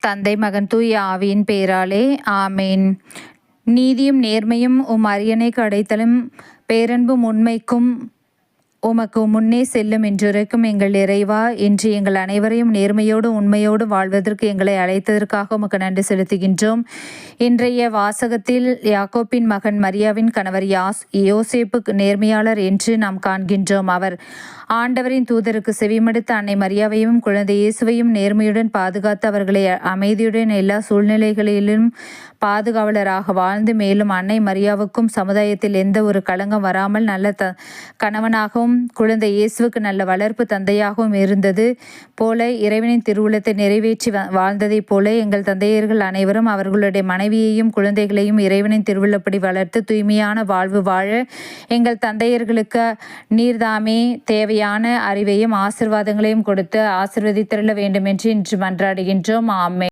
தந்தை மகன் தூய ஆவியின் பேராலே ஆமேன். நீதியும் நேர்மையும் அரியணைக்கு அடைத்தலும் பேரன்பும் உண்மைக்கும் உமக்கு முன்னே செல்லும் என்றுரைக்கும் எங்கள் இறைவா, இன்று எங்கள் அனைவரையும் நேர்மையோடு உண்மையோடு வாழ்வதற்கு எங்களை அழைத்ததற்காக உமக்கு நன்றி செலுத்துகின்றோம். இன்றைய வாசகத்தில் யாக்கோப்பின் மகன் மரியாவின் கணவர் யோசேப்பு நேர்மையாளர் என்று நாம் காண்கின்றோம். அவர் ஆண்டவரின் தூதருக்கு செவிமடுத்த அன்னை மரியாவையும் குழந்தை இயேசுவையும் நேர்மையுடன் பாதுகாத்து அவர்களை அமைதியுடன் எல்லா சூழ்நிலைகளிலும் பாதுகாவலராக வாழ்ந்து, மேலும் அன்னை மரியாவுக்கும் சமுதாயத்தில் எந்த ஒரு களங்கம் வராமல் நல்ல கணவனாகவும் குழந்தை இயேசுவுக்கு நல்ல வளர்ப்பு தந்தையாகவும் இருந்தது போல இறைவனின் திருவுளத்தை நிறைவேற்றி வாழ்ந்ததைப் போல எங்கள் தந்தையர்கள் அனைவரும் அவர்களுடைய மனைவியையும் குழந்தைகளையும் இறைவனின் திருவுள்ளப்படி வளர்த்து தூய்மையான வாழ்வு வாழ எங்கள் தந்தையர்களுக்கு நீர்தாமே தேவையான அறிவையும் ஆசீர்வாதங்களையும் கொடுத்து ஆசீர்வதித்திருள வேண்டும் என்று இன்று மன்றாடுகின்றோம். ஆமென்.